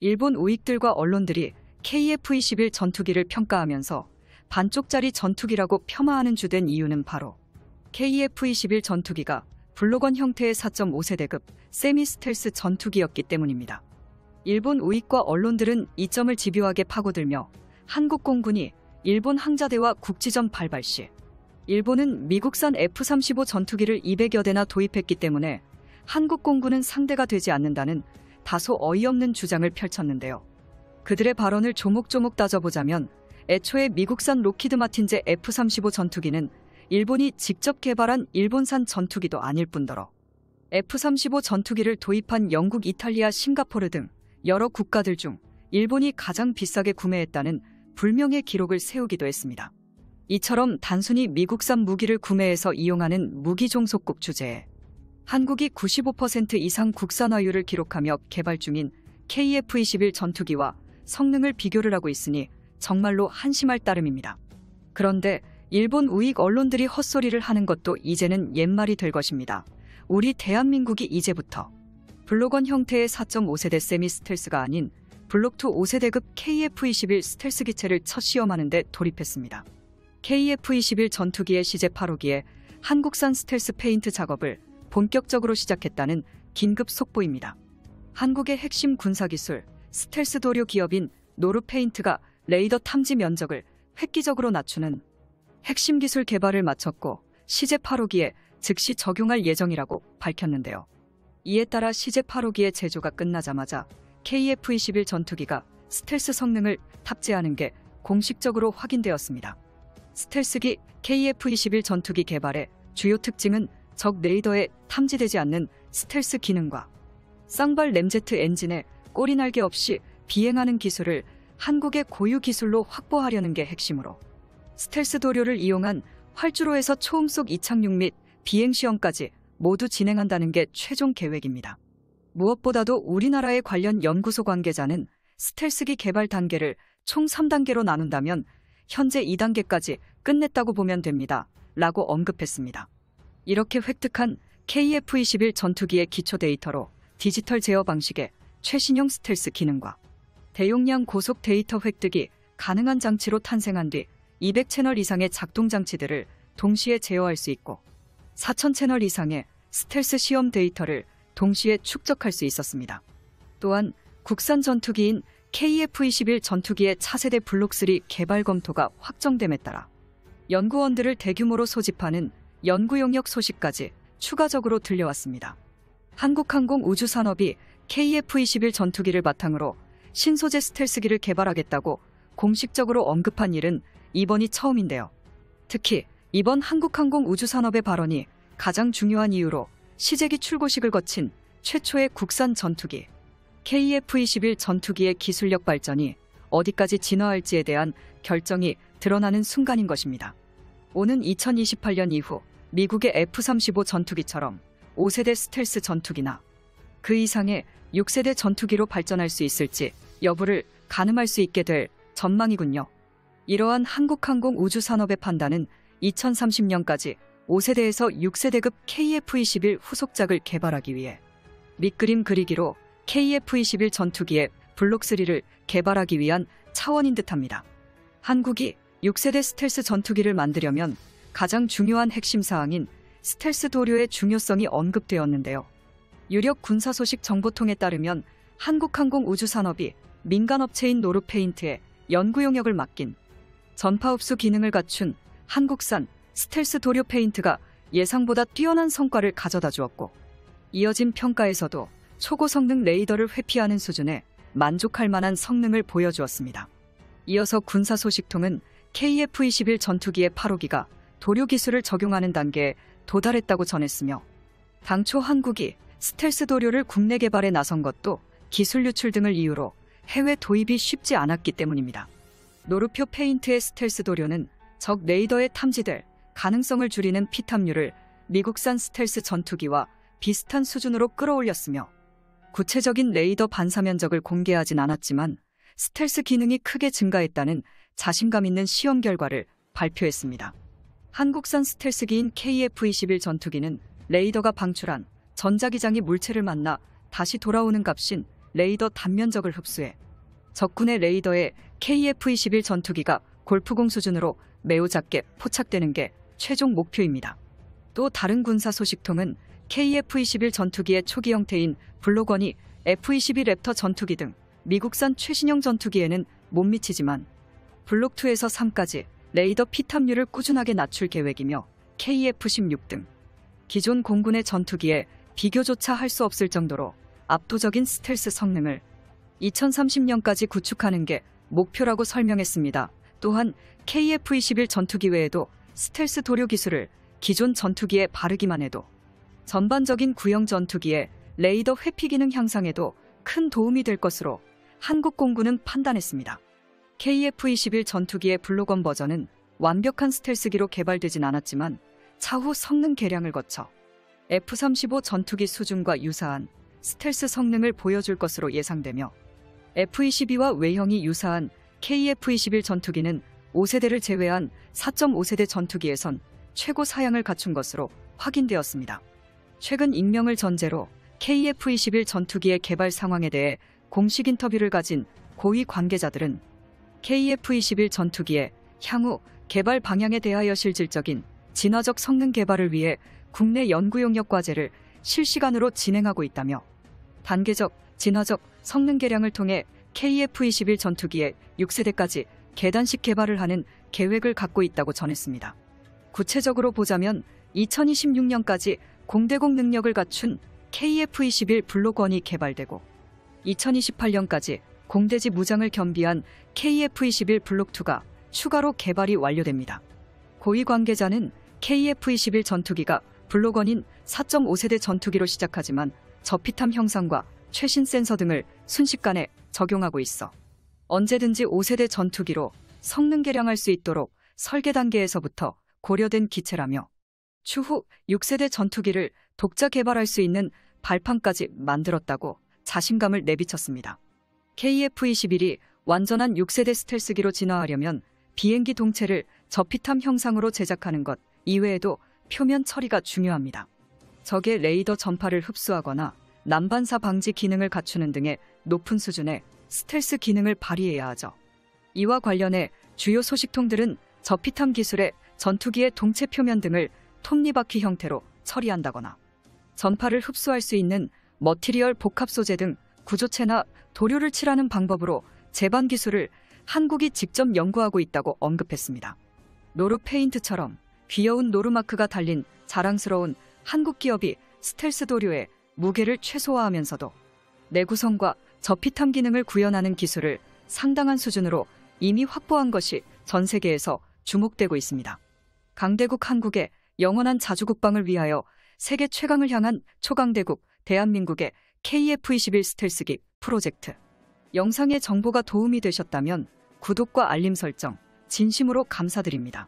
일본 우익들과 언론들이 KF-21 전투기를 평가하면서 반쪽짜리 전투기라고 폄하하는 주된 이유는 바로 KF-21 전투기가 블록원 형태의 4.5세대급 세미 스텔스 전투기였기 때문입니다. 일본 우익과 언론들은 이 점을 집요하게 파고들며 한국 공군이 일본 항자대와 국지전 발발 시 일본은 미국산 F-35 전투기를 200여 대나 도입했기 때문에 한국 공군은 상대가 되지 않는다는 다소 어이없는 주장을 펼쳤는데요. 그들의 발언을 조목조목 따져보자면 애초에 미국산 로키드 마틴제 F-35 전투기는 일본이 직접 개발한 일본산 전투기도 아닐 뿐더러 F-35 전투기를 도입한 영국, 이탈리아, 싱가포르 등 여러 국가들 중 일본이 가장 비싸게 구매했다는 불명예 기록을 세우기도 했습니다. 이처럼 단순히 미국산 무기를 구매해서 이용하는 무기 종속국 주제에 한국이 95% 이상 국산화율을 기록하며 개발 중인 KF-21 전투기와 성능을 비교를 하고 있으니 정말로 한심할 따름입니다. 그런데 일본 우익 언론들이 헛소리를 하는 것도 이제는 옛말이 될 것입니다. 우리 대한민국이 이제부터 블록원 형태의 4.5세대 세미 스텔스가 아닌 블록2 5세대급 KF-21 스텔스 기체를 첫 시험하는 데 돌입했습니다. KF-21 전투기의 시제 8호기에 한국산 스텔스 페인트 작업을 본격적으로 시작했다는 긴급 속보입니다. 한국의 핵심 군사기술 스텔스 도료 기업인 노르페인트가 레이더 탐지 면적을 획기적으로 낮추는 핵심 기술 개발을 마쳤고 시제 8호기에 즉시 적용할 예정이라고 밝혔는데요. 이에 따라 시제 8호기의 제조가 끝나자마자 KF-21 전투기가 스텔스 성능을 탑재하는 게 공식적으로 확인되었습니다. 스텔스기 KF-21 전투기 개발의 주요 특징은 적 레이더에 탐지되지 않는 스텔스 기능과 쌍발 램제트 엔진에 꼬리날개 없이 비행하는 기술을 한국의 고유 기술로 확보하려는 게 핵심으로 스텔스 도료를 이용한 활주로에서 초음속 이착륙 및 비행시험까지 모두 진행한다는 게 최종 계획입니다. 무엇보다도 우리나라의 관련 연구소 관계자는 스텔스기 개발 단계를 총 3단계로 나눈다면 현재 2단계까지 끝냈다고 보면 됩니다. 라고 언급했습니다. 이렇게 획득한 KF-21 전투기의 기초 데이터로 디지털 제어 방식의 최신형 스텔스 기능과 대용량 고속 데이터 획득이 가능한 장치로 탄생한 뒤 200채널 이상의 작동 장치들을 동시에 제어할 수 있고 4000채널 이상의 스텔스 시험 데이터를 동시에 축적할 수 있었습니다. 또한 국산 전투기인 KF-21 전투기의 차세대 블록3 개발 검토가 확정됨에 따라 연구원들을 대규모로 소집하는 연구 용역 소식까지 추가적으로 들려왔습니다. 한국항공우주산업이 KF-21 전투기를 바탕으로 신소재 스텔스기를 개발하겠다고 공식적으로 언급한 일은 이번이 처음인데요. 특히 이번 한국항공우주산업의 발언이 가장 중요한 이유로 시제기 출고식을 거친 최초의 국산 전투기 KF-21 전투기의 기술력 발전이 어디까지 진화할지에 대한 결정이 드러나는 순간인 것입니다. 오는 2028년 이후 미국의 F-35 전투기처럼 5세대 스텔스 전투기나 그 이상의 6세대 전투기로 발전할 수 있을지 여부를 가늠할 수 있게 될 전망이군요. 이러한 한국항공우주산업의 판단은 2030년까지 5세대에서 6세대급 KF-21 후속작을 개발하기 위해 밑그림 그리기로 KF-21 전투기의 블록3를 개발하기 위한 차원인 듯합니다. 한국이 6세대 스텔스 전투기를 만들려면 가장 중요한 핵심 사항인 스텔스 도료의 중요성이 언급되었는데요. 유력 군사소식 정보통에 따르면 한국항공우주산업이 민간업체인 노르페인트에 연구 용역을 맡긴 전파흡수 기능을 갖춘 한국산 스텔스 도료 페인트가 예상보다 뛰어난 성과를 가져다 주었고 이어진 평가에서도 초고 성능 레이더를 회피하는 수준의 만족할 만한 성능을 보여주었습니다. 이어서 군사소식통은 KF-21 전투기의 8호기가 도료 기술을 적용하는 단계에 도달했다고 전했으며 당초 한국이 스텔스 도료를 국내 개발에 나선 것도 기술 유출 등을 이유로 해외 도입이 쉽지 않았기 때문입니다. 노르표 페인트의 스텔스 도료는 적 레이더에 탐지될 가능성을 줄이는 피탐률을 미국산 스텔스 전투기와 비슷한 수준으로 끌어올렸으며 구체적인 레이더 반사 면적을 공개하진 않았지만 스텔스 기능이 크게 증가했다는 자신감 있는 시험 결과를 발표했습니다. 한국산 스텔스기인 KF-21 전투기는 레이더가 방출한 전자기장이 물체를 만나 다시 돌아오는 값인 레이더 단면적을 흡수해 적군의 레이더에 KF-21 전투기가 골프공 수준으로 매우 작게 포착되는 게 최종 목표입니다. 또 다른 군사 소식통은 KF-21 전투기의 초기 형태인 블록1이 F-22 랩터 전투기 등 미국산 최신형 전투기에는 못 미치지만 블록2에서 3까지 레이더 피탐률을 꾸준하게 낮출 계획이며 KF-16 등 기존 공군의 전투기에 비교조차 할 수 없을 정도로 압도적인 스텔스 성능을 2030년까지 구축하는 게 목표라고 설명했습니다. 또한 KF-21 전투기 외에도 스텔스 도료 기술을 기존 전투기에 바르기만 해도 전반적인 구형 전투기의 레이더 회피 기능 향상에도 큰 도움이 될 것으로 한국 공군은 판단했습니다. KF-21 전투기의 블록1 버전은 완벽한 스텔스기로 개발되진 않았지만 차후 성능 개량을 거쳐 F-35 전투기 수준과 유사한 스텔스 성능을 보여줄 것으로 예상되며 F-22와 외형이 유사한 KF-21 전투기는 5세대를 제외한 4.5세대 전투기에선 최고 사양을 갖춘 것으로 확인되었습니다. 최근 익명을 전제로 KF-21 전투기의 개발 상황에 대해 공식 인터뷰를 가진 고위 관계자들은 KF-21 전투기의 향후 개발 방향에 대하여 실질적인 진화적 성능 개발을 위해 국내 연구 용역 과제를 실시간으로 진행하고 있다며 단계적, 진화적 성능 개량을 통해 KF-21 전투기의 6세대까지 계단식 개발을 하는 계획을 갖고 있다고 전했습니다. 구체적으로 보자면 2026년까지 공대공 능력을 갖춘 KF-21 블록1이 개발되고 2028년까지 공대지 무장을 겸비한 KF-21 블록2가 추가로 개발이 완료됩니다. 고위 관계자는 KF-21 전투기가 블록1인 4.5세대 전투기로 시작하지만 저피탐 형상과 최신 센서 등을 순식간에 적용하고 있어 언제든지 5세대 전투기로 성능 개량할 수 있도록 설계 단계에서부터 고려된 기체라며 추후 6세대 전투기를 독자 개발할 수 있는 발판까지 만들었다고 자신감을 내비쳤습니다. KF-21이 완전한 6세대 스텔스기로 진화하려면 비행기 동체를 저피탐 형상으로 제작하는 것 이외에도 표면 처리가 중요합니다. 적의 레이더 전파를 흡수하거나 난반사 방지 기능을 갖추는 등의 높은 수준의 스텔스 기능을 발휘해야 하죠. 이와 관련해 주요 소식통들은 저피탐 기술의 전투기의 동체 표면 등을 톱니바퀴 형태로 처리한다거나 전파를 흡수할 수 있는 머티리얼 복합 소재 등 구조체나 도료를 칠하는 방법으로 제반 기술을 한국이 직접 연구하고 있다고 언급했습니다. 노르페인트처럼 귀여운 노르마크가 달린 자랑스러운 한국 기업이 스텔스 도료의 무게를 최소화하면서도 내구성과 저피탐 기능을 구현하는 기술을 상당한 수준으로 이미 확보한 것이 전 세계에서 주목되고 있습니다. 강대국 한국의 영원한 자주국방을 위하여 세계 최강을 향한 초강대국 대한민국의 KF-21 스텔스기 프로젝트. 영상의 정보가 도움이 되셨다면 구독과 알림 설정 진심으로 감사드립니다.